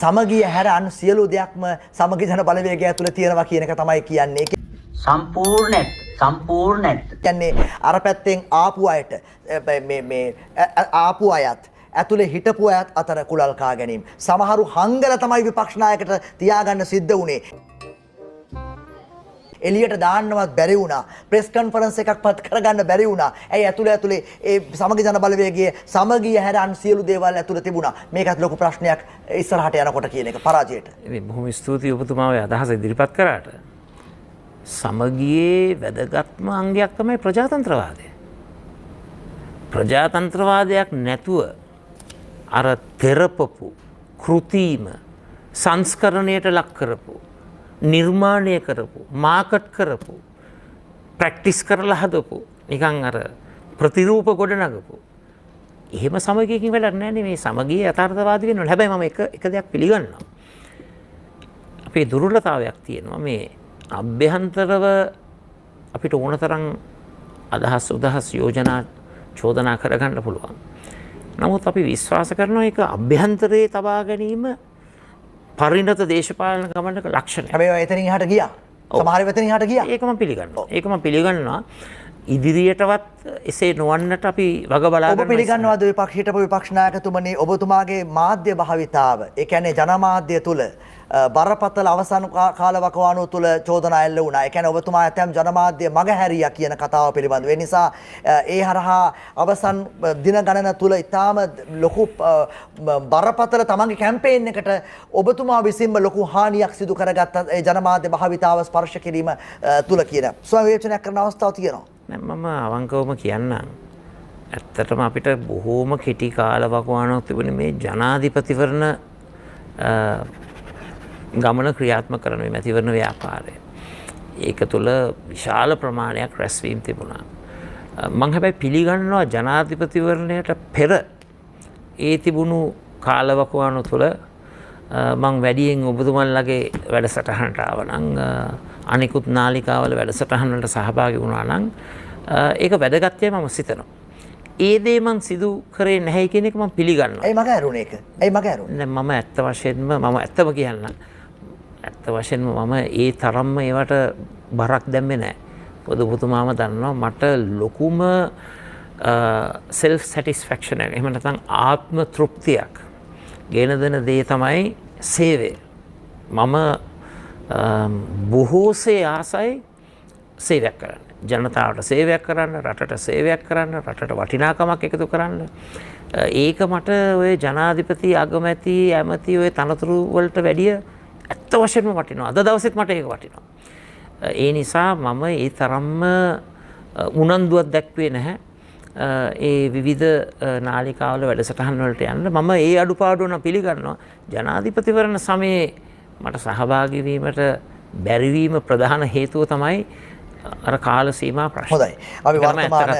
සමගිය හැර අන් සියලු දෙයක්ම සමගි ජන බලවේගය ඇතුළේ තියෙනවා කියන එක තමයි කියන්නේ. සම්පූර්ණ කියන්නේ අර පැත්තෙන් ආපු අයට මේ ආපු අයත් ඇතුලේ හිටපු අයත් අතර කුලල් කා ගැනීම. සමහරු හංගල තමයි විපක්ෂ නායකට තියාගන්න සිද්ධ වුණේ. එළියට දාන්නවත් බැරි වුණා. ප්‍රෙස් කොන්ෆරන්ස් එකක් පත් කරගන්න බැරි වුණා. ඇයි ඇතුලේ ඒ සමගි ජන බලවේගයේ සමගිය හැර අන් සියලු දේවල් ඇතුලේ තිබුණා. මේකත් ලොකු ප්‍රශ්නයක් ඉස්සරහට යනකොට කියන එක පරාජයට. බොහොම ස්තුතියි ඔබතුමාගේ අදහස ඉදිරිපත් කරාට. සමගියේ වැදගත්ම අංගයක් තමයි ප්‍රජාතන්ත්‍රවාදය. ප්‍රජාතන්ත්‍රවාදයක් නැතුව අර තෙරපපු කෘතිම සංස්කරණයට ලක් කරපු නිර්මාණය කරපු මාකට් කරපු ප්‍රැක්ටිස් කරලා හදපු නිකන් අර ප්‍රතිරූප ගොඩ නගපු එහෙම සමගියකින් වැඩක් නැහැ නේ. මේ සමගිය යථාර්ථවාදී වෙන්න ඕනේ. හැබැයි මම එක දෙයක් පිළිගන්නවා. අපේ දුර්වලතාවයක් තියෙනවා මේ අභ්‍යන්තරව අපිට ඕන තරම් අදහස් යෝජනා චෝදනා කරගන්න පුළුවන්. නමුත් අපි විශ්වාස කරනවා ඒක අභ්‍යන්තරයේ තබා ගැනීම පරිණත දේශපාලන ගමනක ලක්ෂණය. හැබැයි එතනින් එහාට ගියා. සමහර වෙතනින් එහාට ගියා. ඒක මම පිළිගන්නවා. ඒක මම පිළිගන්නවා. ඉදිරියටවත් එසේ නොවන්නට අපි වග බලා ගන්න. ඔබ පිළිගන්නවද විපක්ෂ නායකතුමනි ඔබතුමාගේ මාධ්‍ය භාවිතාව? ඒ කියන්නේ ජනමාධ්‍ය තුල බරපතල අවසන් කාලවකවානුව තුල චෝදනා එල්ල වුණා. ඒ කියන්නේ ඔබතුමා ඇතැම් ජනමාධ්‍ය මගහැරියා කියන කතාව පිළිබඳව. ඒ නිසා ඒ හරහා අවසන් දින ගණන තුල ඉතාම ලොකු බරපතල තමන්ගේ කැම්පේන් එකට ඔබතුමා විසින්ම ලොකු හානියක් සිදු කරගත්ත ඒ ජනමාධ්‍ය භාවිතාව ස්පර්ශ කිරීම තුල කියන ස්වයං විවේචනයක් කරන අවස්ථාවක් තියෙනවා. මම අවංකවම කියන්නම්. ඇත්තටම අපිට බොහෝම කෙටි කාලවකවානුවක් තිබුණේ මේ ජනාධිපතිවරණ ගමන ක්‍රියාත්මක කරන මේ මැතිවරණ ව්‍යාපාරය. ඒක තුළ විශාල ප්‍රමාණයක් රැස්වීම් තිබුණා. මම හැබැයි පිළිගන්නවා ජනාධිපතිවරණයට පෙර ඒ තිබුණු කාලවකවානුව තුළ මම වැඩියෙන් ඔබතුමන්ලගේ වැඩසටහනට ආවනම් අනිකුත් නාලිකාවල වැඩසටහන් වලට සහභාගී වුණා නම් ඒක වැදගත් මම සිතනවා. ඒ දේ මං සිදු කරේ නැහැ කියන එක මම පිළිගන්නවා. ඇයි මග ඇරුණේ ඒක? ඇයි මග ඇරුණේ? මම ඇත්ත වශයෙන්ම මම ඒ තරම්ම ඒවට බරක් දැම්මේ නැහැ. පොදුපුතුමාම දන්නවා මට ලොකුම self satisfaction එක. එහෙම නැත්නම් ආත්ම තෘප්තියක් ගෙන දෙන දේ තමයි සේවය. මම බොහෝසේ ආසයි සේවයක් කරන්න. ජනතාවට සේවයක් කරන්න, රටට සේවයක් කරන්න, රටට වටිනාකමක් එකතු කරන්න. ඒක මට ඔය ජනාධිපති අගමැති ඇමති ඔය තනතුරු වලට වැඩිය ඇත්ත වශයෙන්ම වටිනවා. අද දවසෙත් මට ඒක වටිනවා. ඒ නිසා මම ඒ තරම්ම උනන්දුවක් දැක්වේ නැහැ. ඒ විවිධ නාලිකාවල වැඩසටහන් වලට යන්න මම ඒ අඩුපාඩුවන පිළිගන්නවා. ජනාධිපතිවරණ සමයේ මට සහභාගී වීමට බැරිවීම ප්‍රධාන හේතුව තමයි අර කාල සීමා ප්‍රශ්න. හොඳයි. අපි වර්තමාන